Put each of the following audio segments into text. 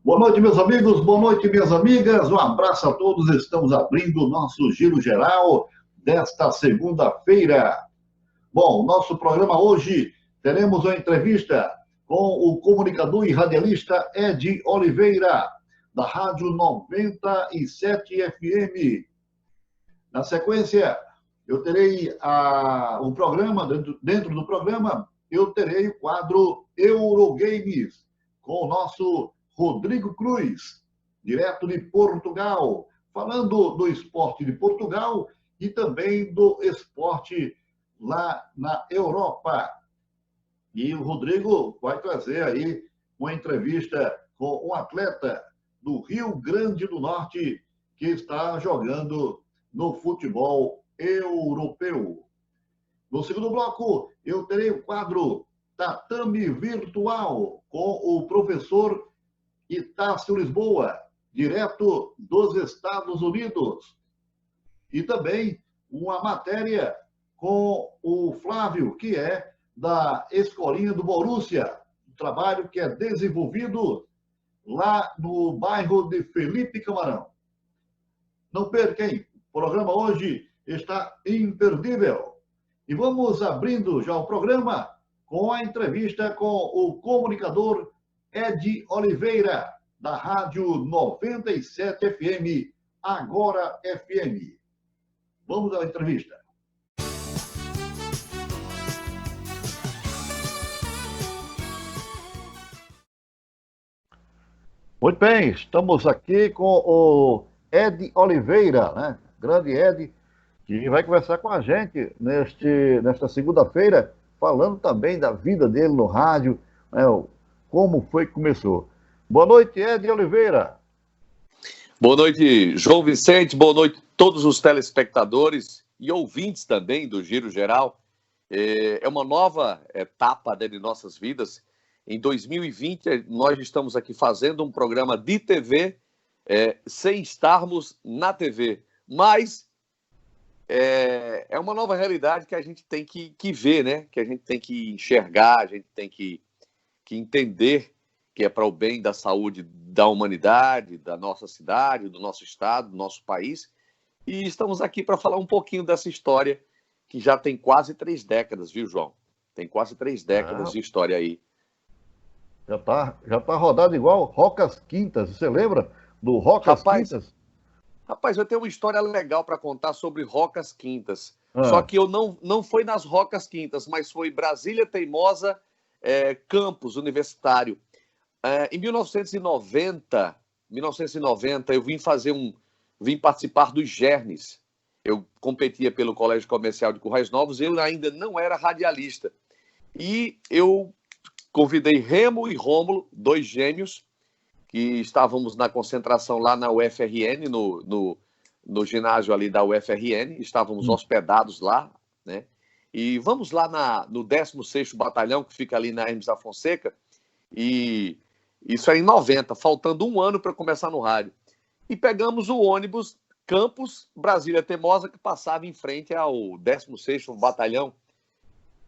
Boa noite, meus amigos, boa noite, minhas amigas. Um abraço a todos. Estamos abrindo o nosso giro geral desta segunda-feira. Bom, nosso programa hoje teremos uma entrevista com o comunicador e radialista Ed Oliveira, da Rádio 97 FM. Na sequência, eu terei o programa, dentro do programa, eu terei o quadro Eurogames, com o nosso Rodrigo Cruz, direto de Portugal, falando do esporte de Portugal e também do esporte lá na Europa. E o Rodrigo vai trazer aí uma entrevista com um atleta do Rio Grande do Norte que está jogando no futebol europeu. No segundo bloco, eu terei o quadro Tatame Virtual com o professor Itácio Lisboa, direto dos Estados Unidos. E também uma matéria com o Flávio, que é da Escolinha do Borussia, um trabalho que é desenvolvido lá no bairro de Felipe Camarão. Não perca, hein? O programa hoje está imperdível. E vamos abrindo já o programa com a entrevista com o comunicador Ed Oliveira, da Rádio 97 FM, Agora FM. Vamos à entrevista. Muito bem, estamos aqui com o Ed Oliveira, né? Grande Ed, que vai conversar com a gente nesta segunda-feira, falando também da vida dele no rádio, né? Como foi que começou. Boa noite, Ed Oliveira. Boa noite, João Vicente. Boa noite a todos os telespectadores e ouvintes também do Giro Geral. É uma nova etapa de nossas vidas. Em 2020, nós estamos aqui fazendo um programa de TV sem estarmos na TV. Mas é uma nova realidade que a gente tem que ver, né? Que a gente tem que enxergar, a gente tem que entender que é para o bem da saúde da humanidade, da nossa cidade, do nosso estado, do nosso país. E estamos aqui para falar um pouquinho dessa história que já tem quase 3 décadas, viu, João? Tem quase 3 décadas de história aí. Já tá rodado igual Rocas Quintas. Você lembra do Rocas Quintas? Rapaz, eu tenho uma história legal para contar sobre Rocas Quintas. Só que eu não foi nas Rocas Quintas, mas foi Brasília Teimosa, campus universitário. Em 1990, eu vim participar dos Gernes. Eu competia pelo Colégio Comercial de Currais Novos, eu ainda não era radialista. E eu convidei Remo e Rômulo, 2 gêmeos, que estávamos na concentração lá na UFRN, no ginásio ali da UFRN, estávamos hospedados lá, né? E vamos lá no 16º Batalhão, que fica ali na Hermes da Fonseca, e isso é em 90, faltando 1 ano para começar no rádio. E pegamos o ônibus Campus Brasília Teimosa, que passava em frente ao 16º Batalhão.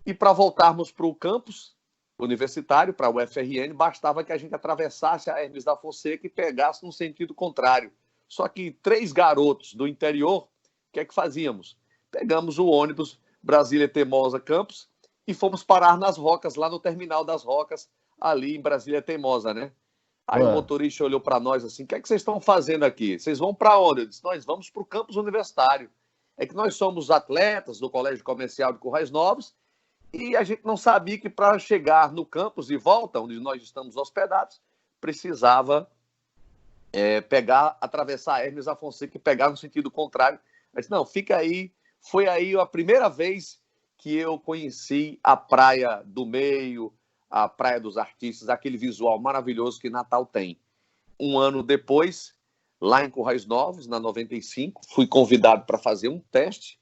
E para voltarmos para o campus universitário, para a UFRN, bastava que a gente atravessasse a Hermes da Fonseca e pegasse no sentido contrário. Só que 3 garotos do interior, o que é que fazíamos? Pegamos o ônibus Brasília Teimosa Campus e fomos parar nas Rocas, lá no terminal das Rocas, ali em Brasília Teimosa, né? Aí o motorista olhou para nós assim, o que é que vocês estão fazendo aqui? Vocês vão para onde? Eu disse, nós vamos para o campus universitário. É que nós somos atletas do Colégio Comercial de Currais Novos e a gente não sabia que para chegar no campus de volta, onde nós estamos hospedados, precisava atravessar a Hermes da Fonseca e pegar no sentido contrário. Eu disse, não, fica aí. Foi aí a primeira vez que eu conheci a Praia do Meio, a Praia dos Artistas, aquele visual maravilhoso que Natal tem. Um ano depois, lá em Currais Novos, na 95, fui convidado para fazer um teste.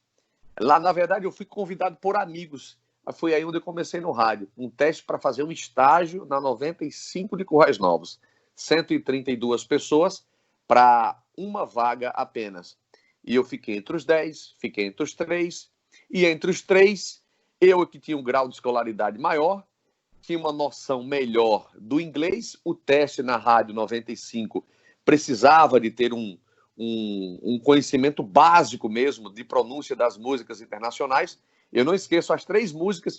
Lá, na verdade, eu fui convidado por amigos. Foi aí onde eu comecei no rádio. Um teste para fazer um estágio na 95 de Currais Novos. 132 pessoas para uma vaga apenas. E eu fiquei entre os 10, fiquei entre os 3. E entre os 3, eu que tinha um grau de escolaridade maior, tinha uma noção melhor do inglês. O teste na rádio 95 precisava de ter um conhecimento básico mesmo de pronúncia das músicas internacionais. Eu não esqueço as 3 músicas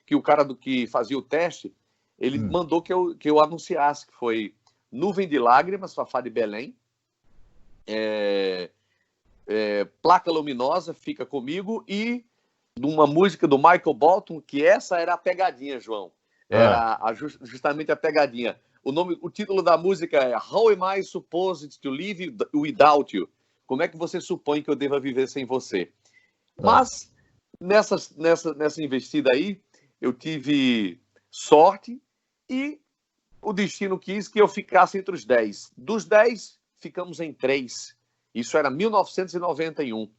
que o cara que fazia o teste, ele mandou que eu anunciasse, que foi Nuvem de Lágrimas, Fafá de Belém, Placa Luminosa, Fica Comigo, e de uma música do Michael Bolton, que essa era a pegadinha, João. Era justamente a pegadinha. O título da música é How Am I Supposed to Live Without You? Como é que você supõe que eu deva viver sem você? Mas nessa investida aí, eu tive sorte e o destino quis que eu ficasse entre os 10. Dos 10, ficamos em 3. Isso era 1991.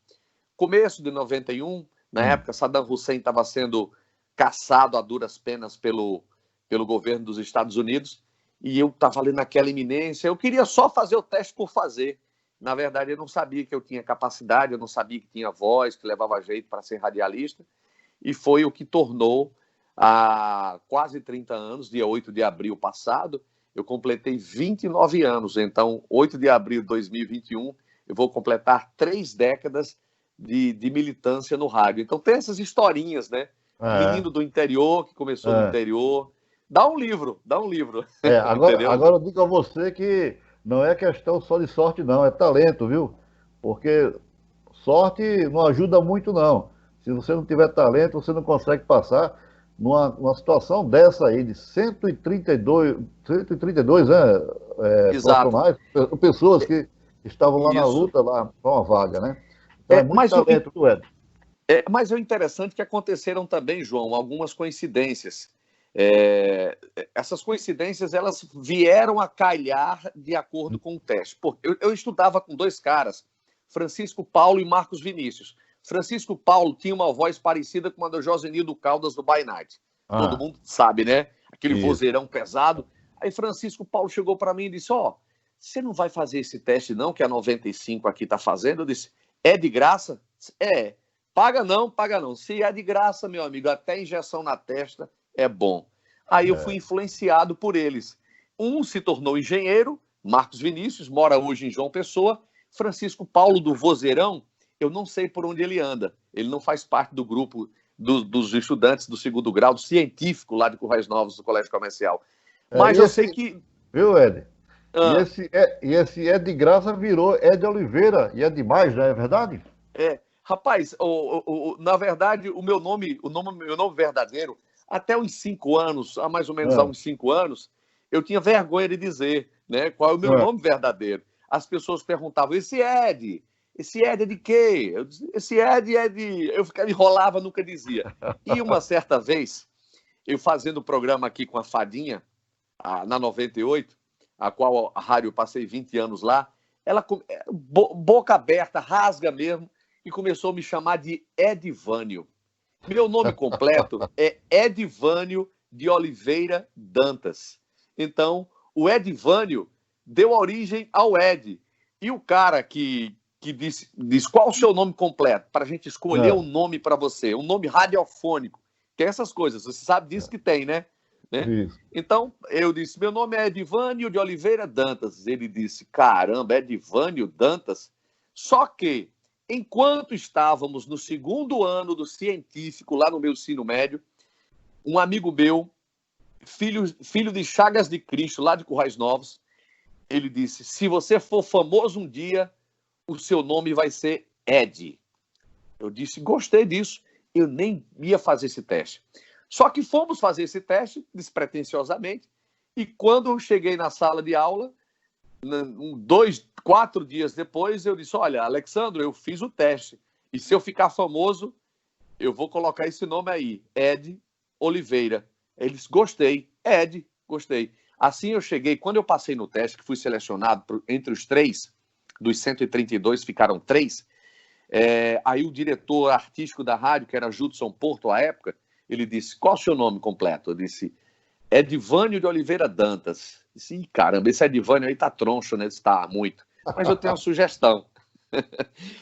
Começo de 91, na época, Saddam Hussein estava sendo caçado a duras penas pelo governo dos Estados Unidos, e eu estava ali naquela iminência. Eu queria só fazer o teste por fazer. Na verdade, eu não sabia que eu tinha capacidade, eu não sabia que tinha voz, que levava jeito para ser radialista, e foi o que tornou, há quase 30 anos, dia 8 de abril passado, eu completei 29 anos. Então, 8 de abril de 2021, eu vou completar 3 décadas de militância no rádio. Então, tem essas historinhas, né? Menino do interior, que começou no interior. Dá um livro. Agora eu digo a você que não é questão só de sorte, não, é talento, viu? Porque sorte não ajuda muito, não. Se você não tiver talento, você não consegue passar numa situação dessa aí, de 132 profissionais, pessoas que estavam lá na luta, lá com uma vaga, né? Então é muito talento do Ed. Mas é interessante que aconteceram também, João, algumas coincidências. Essas coincidências, elas vieram a calhar de acordo com o teste. Eu estudava com 2 caras, Francisco Paulo e Marcos Vinícius. Francisco Paulo tinha uma voz parecida com a do Josenildo Caldas do By Night. Todo mundo sabe, né? Aquele vozeirão pesado. Aí Francisco Paulo chegou para mim e disse, você não vai fazer esse teste não, que a 95 aqui está fazendo? Eu disse, é de graça? Paga não. Se é de graça, meu amigo, até injeção na testa é bom. Aí eu fui influenciado por eles. Um se tornou engenheiro, Marcos Vinícius, mora hoje em João Pessoa. Francisco Paulo, do vozeirão, eu não sei por onde ele anda. Ele não faz parte do grupo dos estudantes do 2º grau, do científico lá de Currais Novos, do Colégio Comercial. Mas eu sei que... Viu, Ed? E esse é de graça virou Ed Oliveira, e é demais, não é verdade? Rapaz, na verdade, o meu nome verdadeiro, até uns 5 anos, mais ou menos há uns 5 anos, eu tinha vergonha de dizer, né, qual é o meu nome verdadeiro. As pessoas perguntavam, esse Ed é de quê? Eu dizia, esse Ed é de... Eu enrolava, nunca dizia. E uma certa vez, eu fazendo o programa aqui com a Fadinha, na 98, a qual a rádio eu passei 20 anos lá, ela, boca aberta, rasga mesmo, e começou a me chamar de Edivânio. Meu nome completo é Edivânio de Oliveira Dantas. Então, o Edivânio deu origem ao Ed. E o cara que diz qual o seu nome completo, para a gente escolher um nome para você, um nome radiofônico. Tem essas coisas, você sabe disso que tem, né? Então, eu disse, meu nome é Edivânio de Oliveira Dantas. Ele disse, caramba, Edivânio Dantas? Só que, enquanto estávamos no 2º ano do científico, lá no meu ensino médio, um amigo meu, filho de Chagas de Cristo, lá de Currais Novos, ele disse, se você for famoso um dia, o seu nome vai ser Ed. Eu disse, gostei disso, eu nem ia fazer esse teste. Só que fomos fazer esse teste, despretensiosamente, e quando eu cheguei na sala de aula, 4 dias depois, eu disse, olha, Alexandre, eu fiz o teste, e se eu ficar famoso, eu vou colocar esse nome aí, Ed Oliveira. Eles, gostei. Ed, gostei. Assim eu cheguei, quando eu passei no teste, que fui selecionado entre os 3, dos 132 ficaram 3, aí o diretor artístico da rádio, que era Judson Porto à época, ele disse, qual é o seu nome completo? Eu disse, Edivânio de Oliveira Dantas. Eu disse, caramba, esse Edivânio aí tá troncho, né? Está muito. Mas eu tenho uma sugestão.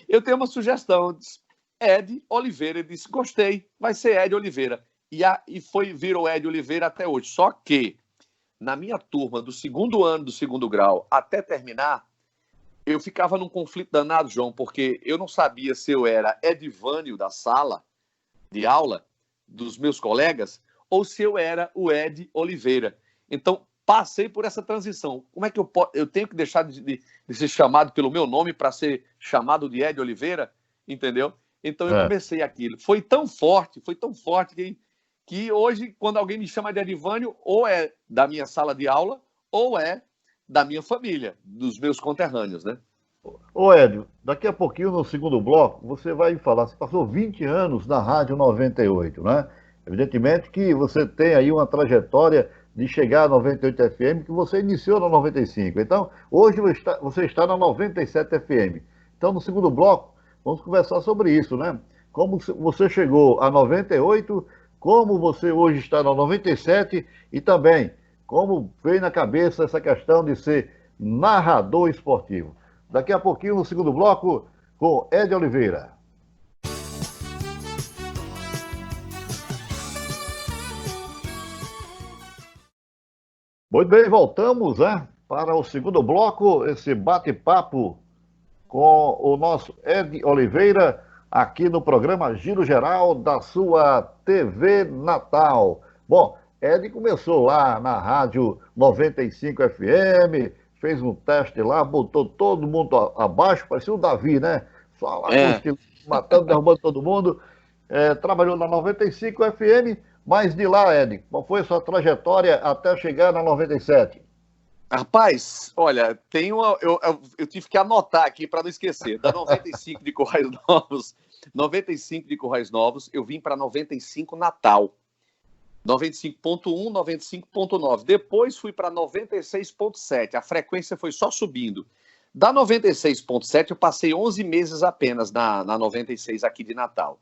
Eu tenho uma sugestão. Eu disse, Ed Oliveira. Ele disse, gostei, vai ser Ed Oliveira. Virou Ed Oliveira até hoje. Só que, na minha turma, do segundo ano do segundo grau até terminar, eu ficava num conflito danado, João, porque eu não sabia se eu era Edivânio da sala de aula, dos meus colegas, ou se eu era o Ed Oliveira. Então, passei por essa transição. Como é que eu tenho que deixar de ser chamado pelo meu nome para ser chamado de Ed Oliveira? Entendeu? Então, eu comecei aquilo. Foi tão forte que hoje, quando alguém me chama de Edivânio, ou é da minha sala de aula, ou é da minha família, dos meus conterrâneos, né? Ô, Hélio, daqui a pouquinho, no segundo bloco, você vai falar, você passou 20 anos na Rádio 98, né? Evidentemente que você tem aí uma trajetória de chegar a 98 FM, que você iniciou na 95. Então, hoje você está na 97 FM. Então, no segundo bloco, vamos conversar sobre isso, né? Como você chegou a 98, como você hoje está na 97 e também como veio na cabeça essa questão de ser narrador esportivo. Daqui a pouquinho, no segundo bloco, com Ed Oliveira. Muito bem, voltamos para o segundo bloco, esse bate-papo com o nosso Ed Oliveira, aqui no programa Giro Geral da sua TV Natal. Bom, Ed começou lá na Rádio 95 FM, fez um teste lá, botou todo mundo abaixo, parecia o Davi, né? Só lá com os matando, derrubando todo mundo. Trabalhou na 95 FM, mas de lá, Ed, qual foi a sua trajetória até chegar na 97? Rapaz, olha, eu tive que anotar aqui para não esquecer. Da 95 de Currais Novos, 95 de Currais Novos, eu vim para 95 Natal. 95.1, 95.9. Depois fui para 96.7. A frequência foi só subindo. Da 96.7 eu passei 11 meses apenas na 96 aqui de Natal.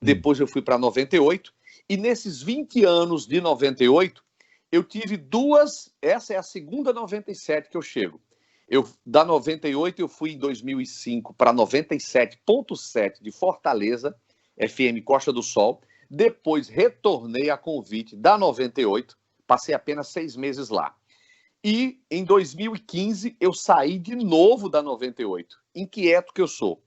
Depois eu fui para 98. E nesses 20 anos de 98, eu tive duas... Essa é a segunda 97 que eu chego. Da 98 eu fui em 2005 para 97.7 de Fortaleza, FM Costa do Sol. Depois retornei a convite da 98, passei apenas 6 meses lá. E em 2015 eu saí de novo da 98, inquieto que eu sou.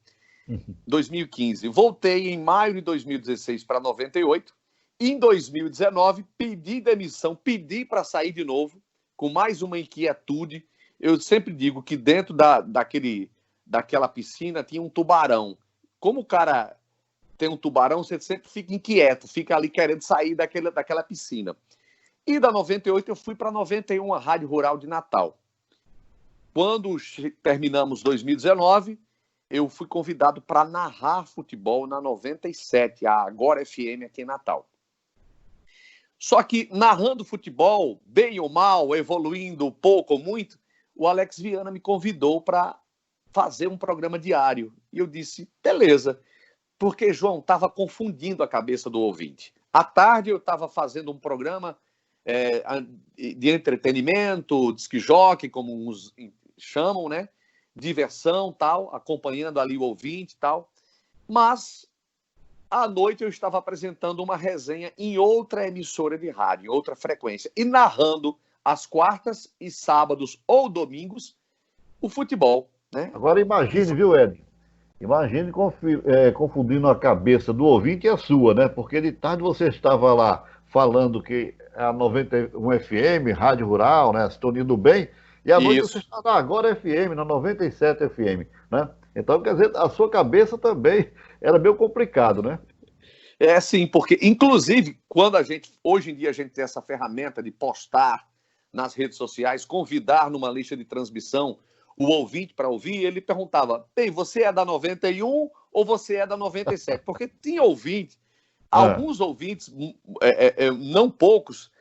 2015, voltei em maio de 2016 para 98. Em 2019 pedi demissão, pedi para sair de novo, com mais uma inquietude. Eu sempre digo que dentro daquela piscina tinha um tubarão. Como o cara tem um tubarão, você sempre fica inquieto, fica ali querendo sair daquela piscina. E da 98 eu fui para 91, a Rádio Rural de Natal. Quando terminamos 2019, eu fui convidado para narrar futebol na 97, a Agora FM aqui em Natal. Só que narrando futebol, bem ou mal, evoluindo pouco ou muito, o Alex Viana me convidou para fazer um programa diário. E eu disse, beleza. Porque, João, estava confundindo a cabeça do ouvinte. À tarde eu estava fazendo um programa de entretenimento, disc-jockey, como uns chamam, né? Diversão, tal, acompanhando ali o ouvinte e tal. Mas, à noite eu estava apresentando uma resenha em outra emissora de rádio, em outra frequência, e narrando às quartas e sábados ou domingos o futebol, né? Agora imagine, viu, Ed? Imagine confundindo a cabeça do ouvinte e a sua, né? Porque de tarde você estava lá falando que a 91 FM, Rádio Rural, né? Sintonia do Bem, e à noite você está na Agora FM, na 97 FM, né? Então, quer dizer, a sua cabeça também era meio complicado, né? É, sim, porque, inclusive, hoje em dia a gente tem essa ferramenta de postar nas redes sociais, convidar numa lista de transmissão o ouvinte para ouvir, ele perguntava, bem, você é da 91 ou você é da 97? Porque tinha ouvinte, alguns ouvintes, não poucos,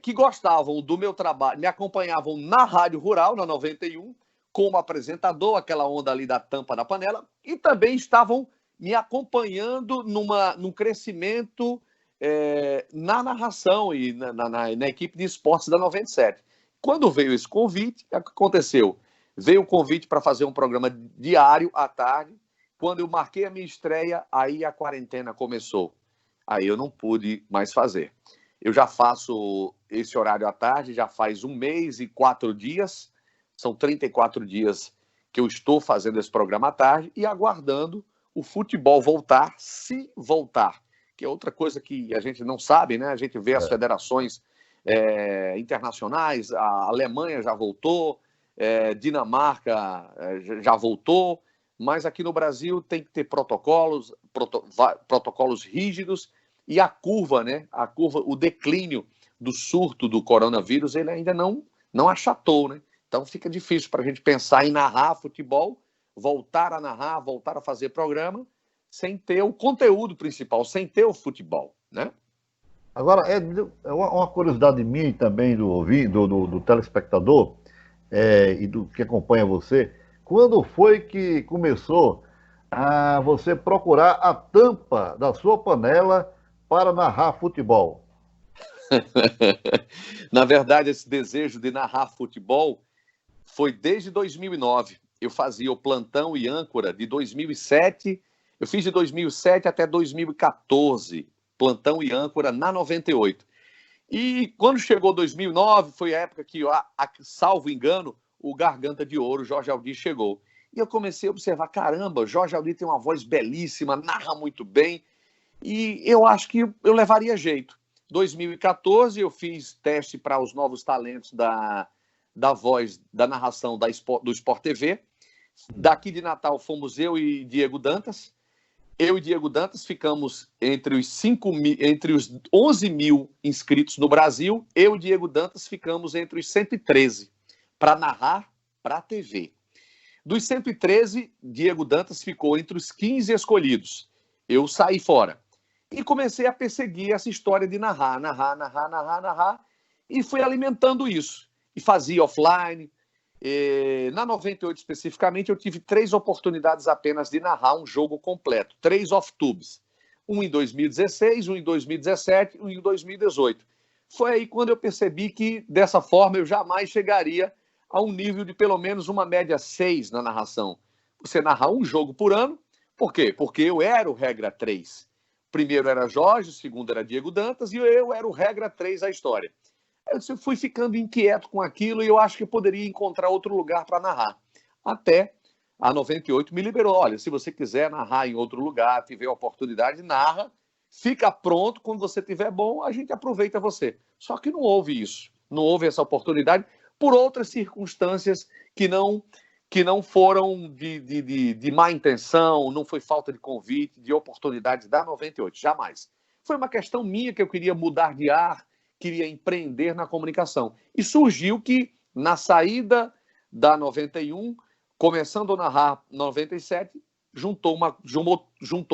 que gostavam do meu trabalho, me acompanhavam na Rádio Rural, na 91, como apresentador, aquela onda ali da tampa da panela, e também estavam me acompanhando num crescimento na narração e na equipe de esportes da 97. Quando veio esse convite, o que aconteceu? Veio o convite para fazer um programa diário à tarde. Quando eu marquei a minha estreia, aí a quarentena começou. Aí eu não pude mais fazer. Eu já faço esse horário à tarde, já faz 1 mês e 4 dias. São 34 dias que eu estou fazendo esse programa à tarde e aguardando o futebol voltar, se voltar. Que é outra coisa que a gente não sabe, né? A gente vê as federações internacionais, a Alemanha já voltou, Dinamarca já voltou, mas aqui no Brasil tem que ter protocolos rígidos e a curva, né? O declínio do surto do coronavírus, ele ainda não achatou, né? Então fica difícil para a gente pensar em narrar futebol, voltar a narrar, voltar a fazer programa, sem ter o conteúdo principal, sem ter o futebol, né? Agora, é uma curiosidade minha e também do telespectador e do que acompanha você, quando foi que começou a você procurar a tampa da sua panela para narrar futebol? Na verdade, esse desejo de narrar futebol foi desde 2009. Eu fazia o plantão e âncora de 2007, eu fiz de 2007 até 2014, plantão e âncora na 98. E quando chegou 2009, foi a época que, salvo engano, o Garganta de Ouro, Jorge Aldir, chegou. E eu comecei a observar, caramba, Jorge Aldir tem uma voz belíssima, narra muito bem, e eu acho que eu levaria jeito. 2014, eu fiz teste para os novos talentos da voz, da narração do Sport TV. Daqui de Natal fomos eu e Diego Dantas. Eu e Diego Dantas ficamos entre os 11 mil inscritos no Brasil. Eu e Diego Dantas ficamos entre os 113 para narrar para a TV. Dos 113, Diego Dantas ficou entre os 15 escolhidos. Eu saí fora. E comecei a perseguir essa história de narrar, e fui alimentando isso. E fazia offline. Na 98, especificamente, eu tive 3 oportunidades apenas de narrar um jogo completo. 3 off-tubes. Um em 2016, um em 2017, um em 2018. Foi aí quando eu percebi que, dessa forma, eu jamais chegaria a um nível de pelo menos uma média 6 na narração. Você narrar um jogo por ano. Por quê? Porque eu era o regra 3. Primeiro era Jorge, o segundo era Diego Dantas, e eu era o regra 3 a história. Eu fui ficando inquieto com aquilo e eu acho que eu poderia encontrar outro lugar para narrar. Até a 98 me liberou. Olha, se você quiser narrar em outro lugar, tiver a oportunidade, narra, fica pronto, quando você tiver bom, a gente aproveita você. Só que não houve isso, não houve essa oportunidade por outras circunstâncias que não foram de má intenção, não foi falta de convite, de oportunidades da 98, jamais. Foi uma questão minha que eu queria mudar de ar, queria empreender na comunicação. E surgiu que, na saída da 91, começando a narrar 97, juntou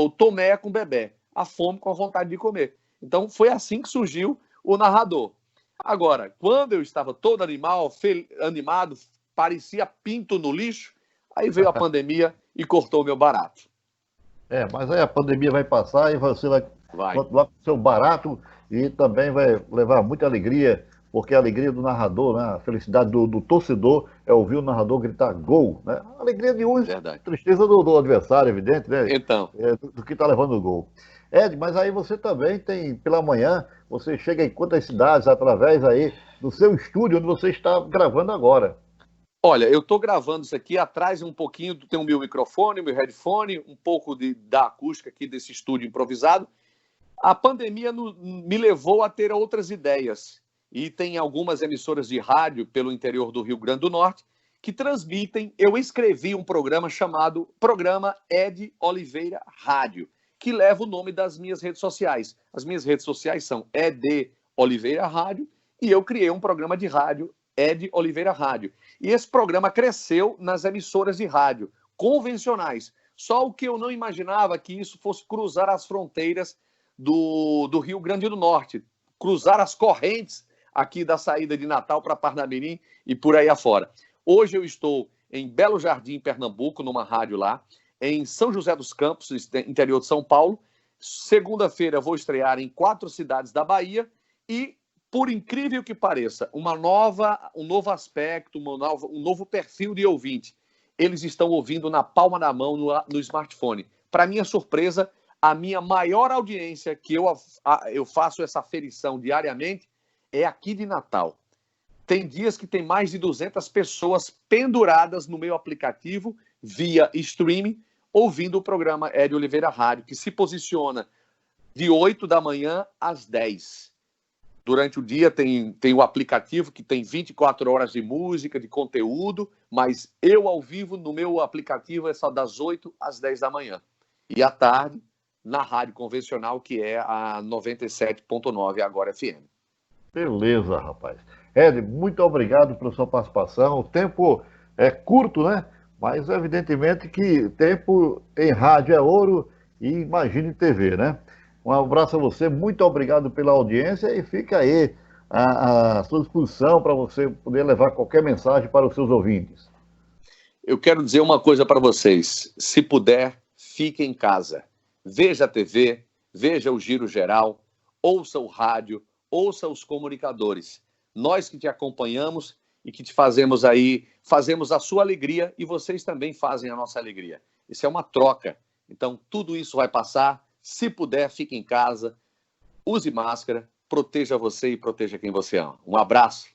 Tomé com Bebé, a fome com a vontade de comer. Então, foi assim que surgiu o narrador. Agora, quando eu estava todo animado, parecia pinto no lixo, aí veio a pandemia e cortou o meu barato. Mas aí a pandemia vai passar e você vai continuar com o seu barato e também vai levar muita alegria, porque a alegria do narrador, né? A felicidade do torcedor é ouvir o narrador gritar gol, né? A alegria de uns, tristeza do adversário, evidente, né? Então. Do que está levando o gol. Ed, mas aí você também tem, pela manhã, você chega em quantas cidades através aí do seu estúdio, onde você está gravando agora? Olha, eu estou gravando isso aqui atrás um pouquinho, tem o meu microfone, o meu headphone, um pouco da acústica aqui desse estúdio improvisado. A pandemia me levou a ter outras ideias. E tem algumas emissoras de rádio pelo interior do Rio Grande do Norte que transmitem. Eu escrevi um programa chamado Programa Ed Oliveira Rádio, que leva o nome das minhas redes sociais. As minhas redes sociais são Ed Oliveira Rádio e eu criei um programa de rádio, Ed Oliveira Rádio. E esse programa cresceu nas emissoras de rádio convencionais. Só o que eu não imaginava que isso fosse cruzar as fronteiras do Rio Grande do Norte, cruzar as correntes aqui da saída de Natal para Parnamirim e por aí afora. Hoje eu estou em Belo Jardim, Pernambuco, numa rádio lá, em São José dos Campos, interior de São Paulo. Segunda-feira vou estrear em 4 cidades da Bahia e, por incrível que pareça, um novo aspecto, um novo perfil de ouvinte. Eles estão ouvindo na palma da mão, no smartphone. Para minha surpresa, a minha maior audiência, que eu faço essa aferição diariamente, é aqui de Natal. Tem dias que tem mais de 200 pessoas penduradas no meu aplicativo, via streaming, ouvindo o programa Hélio Oliveira Rádio, que se posiciona de 8 da manhã às 10. Durante o dia tem o aplicativo que tem 24 horas de música, de conteúdo, mas eu ao vivo no meu aplicativo é só das 8 às 10 da manhã. E à tarde, na rádio convencional, que é a 97.9 Agora FM. Beleza, rapaz. Ed, muito obrigado pela sua participação. O tempo é curto, né? Mas evidentemente que tempo em rádio é ouro e imagine TV, né? Um abraço a você, muito obrigado pela audiência e fica aí à sua disposição para você poder levar qualquer mensagem para os seus ouvintes. Eu quero dizer uma coisa para vocês. Se puder, fique em casa. Veja a TV, veja o Giro Geral, ouça o rádio, ouça os comunicadores. Nós que te acompanhamos e que te fazemos a sua alegria e vocês também fazem a nossa alegria. Isso é uma troca. Então, tudo isso vai passar. Se puder, fique em casa, use máscara, proteja você e proteja quem você ama. Um abraço.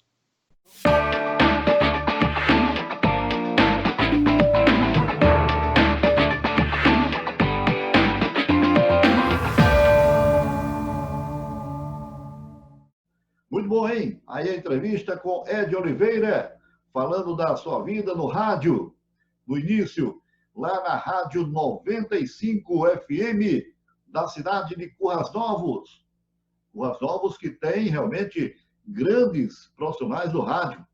Muito bom, hein? Aí a entrevista com Ed Oliveira, falando da sua vida no rádio, no início, lá na Rádio 95 FM, da cidade de Currais Novos. Currais Novos que tem realmente grandes profissionais do rádio.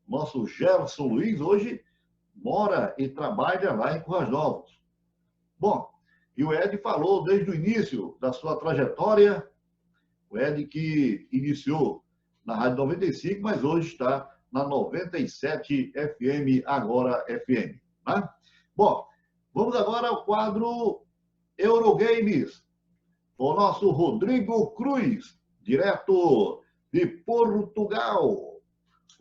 Nosso Gerson Luiz hoje mora e trabalha lá em Currais Novos. Bom, e o Ed falou desde o início da sua trajetória, o Ed que iniciou na Rádio 95, mas hoje está na 97 FM, Agora FM. Né? Bom, vamos agora ao quadro Eurogames, o nosso Rodrigo Cruz, direto de Portugal,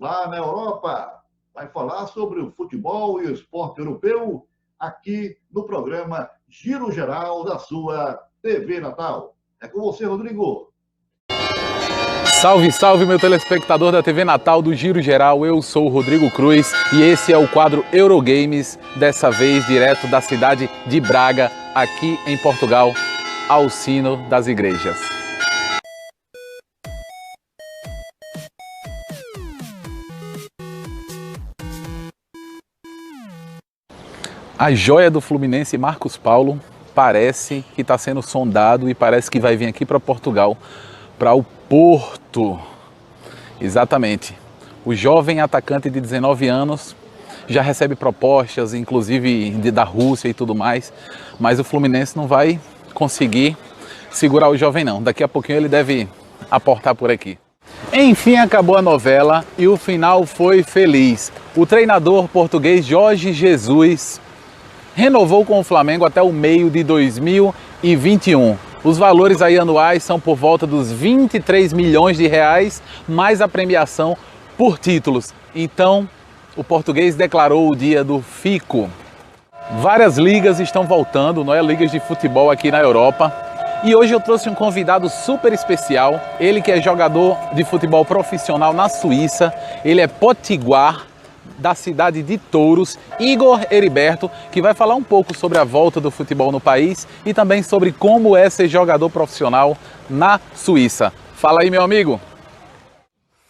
lá na Europa, vai falar sobre o futebol e o esporte europeu aqui no programa Giro Geral da sua TV Natal. É com você, Rodrigo. Salve, salve, meu telespectador da TV Natal do Giro Geral. Eu sou o Rodrigo Cruz e esse é o quadro Eurogames, dessa vez direto da cidade de Braga, aqui em Portugal, ao sino das igrejas. A joia do Fluminense, Marcos Paulo, parece que está sendo sondado e parece que vai vir aqui para Portugal, para o Porto. Exatamente. O jovem atacante de 19 anos já recebe propostas, inclusive da Rússia e tudo mais, mas o Fluminense não vai conseguir segurar o jovem não. Daqui a pouquinho ele deve aportar por aqui. Enfim, acabou a novela e o final foi feliz. O treinador português Jorge Jesus renovou com o Flamengo até o meio de 2021. Os valores aí anuais são por volta dos 23 milhões de reais, mais a premiação por títulos. Então, o português declarou o dia do fico. Várias ligas estão voltando, não é? Ligas de futebol aqui na Europa. E hoje eu trouxe um convidado super especial. Ele que é jogador de futebol profissional na Suíça. Ele é potiguar, da cidade de Touros, Igor Heriberto, que vai falar um pouco sobre a volta do futebol no país e também sobre como é ser jogador profissional na Suíça. Fala aí, meu amigo.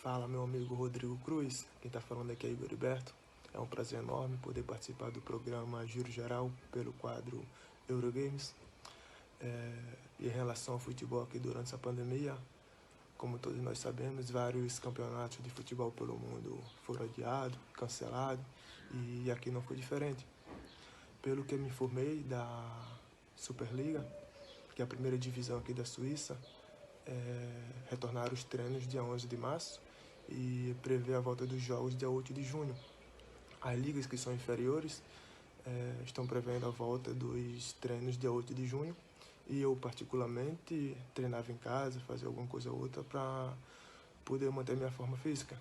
Fala, meu amigo Rodrigo Cruz. Quem está falando aqui é Igor Heriberto. É um prazer enorme poder participar do programa Giro Geral pelo quadro Eurogames. Em relação ao futebol aqui durante essa pandemia, como todos nós sabemos, vários campeonatos de futebol pelo mundo foram adiados, cancelados, e aqui não foi diferente. Pelo que me informei da Superliga, que é a primeira divisão aqui da Suíça, retornar os treinos dia 11 de março e prevê a volta dos jogos dia 8 de junho. As ligas que são inferiores estão prevendo a volta dos treinos dia 8 de junho e eu, particularmente, treinava em casa, fazia alguma coisa ou outra para poder manter minha forma física.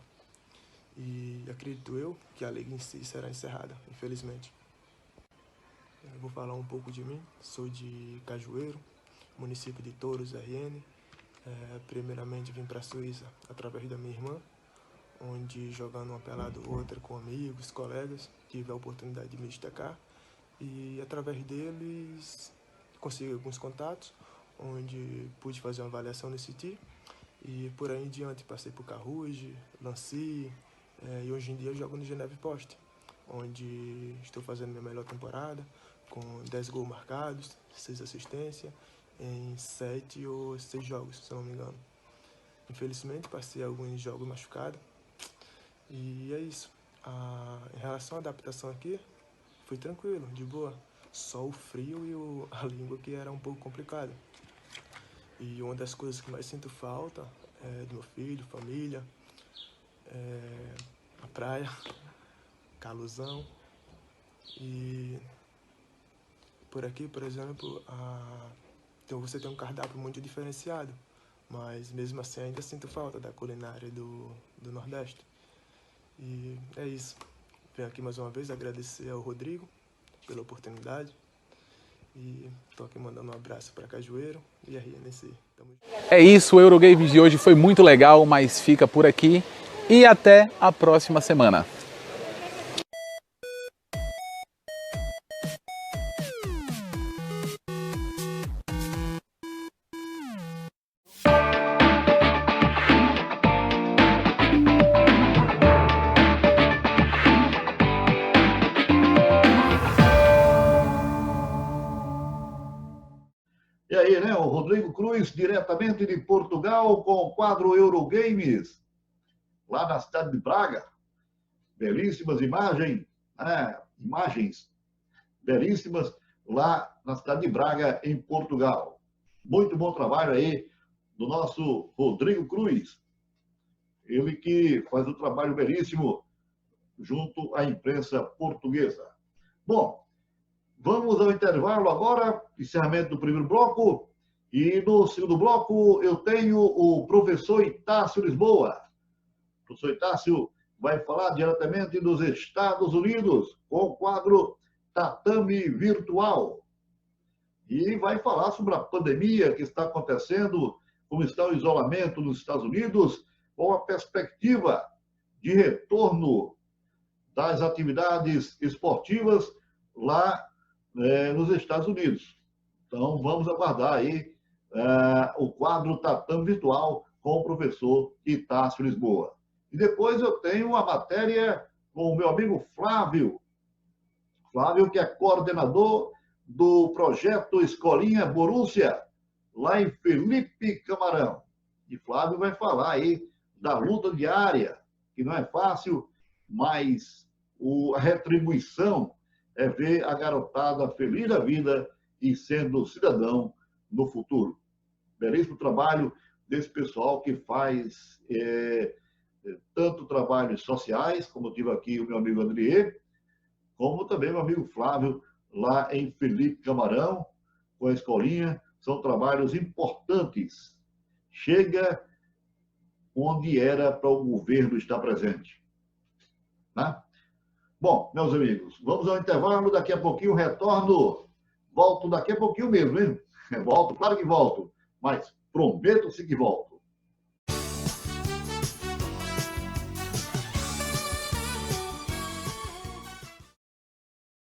E acredito eu que a liga em si será encerrada, infelizmente. Eu vou falar um pouco de mim. Sou de Cajueiro, município de Touros, RN. Primeiramente vim para a Suíça através da minha irmã, onde jogando uma pelada ou outra com amigos, colegas, tive a oportunidade de me destacar. E através deles consegui alguns contatos, onde pude fazer uma avaliação no City. E por aí em diante passei por Carruge, Lancy, e hoje em dia eu jogo no Geneve Post, onde estou fazendo minha melhor temporada, com 10 gols marcados, 6 assistências, em 7 ou 6 jogos, se eu não me engano. Infelizmente passei alguns jogos machucado, e é isso. Em relação à adaptação aqui, foi tranquilo, de boa. Só o frio e a língua que era um pouco complicada. E uma das coisas que mais sinto falta é do meu filho, família, a praia, calorzão. E por aqui, por exemplo, então você tem um cardápio muito diferenciado, mas mesmo assim ainda sinto falta da culinária do Nordeste. E é isso. Venho aqui mais uma vez agradecer ao Rodrigo pela oportunidade. E estou aqui mandando um abraço para Cajueiro e a RNC. É isso, o Eurogames de hoje foi muito legal, mas fica por aqui e até a próxima semana. E aí, né? O Rodrigo Cruz, diretamente de Portugal, com o quadro Eurogames, lá na cidade de Braga. Belíssimas imagens, né? Imagens belíssimas lá na cidade de Braga, em Portugal. Muito bom trabalho aí do nosso Rodrigo Cruz. Ele que faz um trabalho belíssimo junto à imprensa portuguesa. Bom, vamos ao intervalo agora, encerramento do primeiro bloco. E no segundo bloco eu tenho o professor Itácio Lisboa. O professor Itácio vai falar diretamente dos Estados Unidos com o quadro Tatame Virtual. E vai falar sobre a pandemia que está acontecendo, como está o isolamento nos Estados Unidos, com a perspectiva de retorno das atividades esportivas lá nos Estados Unidos. Então, vamos aguardar aí o quadro Tatame Virtual com o professor Itácio Lisboa. E depois eu tenho a matéria com o meu amigo Flávio. Flávio, que é coordenador do projeto Escolinha Borussia, lá em Felipe Camarão. E Flávio vai falar aí da luta diária, que não é fácil, mas a retribuição é ver a garotada feliz da vida e sendo cidadão no futuro. Belíssimo trabalho desse pessoal que faz tanto trabalhos sociais, como tive aqui o meu amigo Adriê, como também o meu amigo Flávio, lá em Felipe Camarão, com a escolinha. São trabalhos importantes. Chega onde era para o governo estar presente. Tá? Bom, meus amigos, vamos ao intervalo, daqui a pouquinho retorno. Volto daqui a pouquinho mesmo, hein? Volto, claro que volto, mas prometo-se que volto.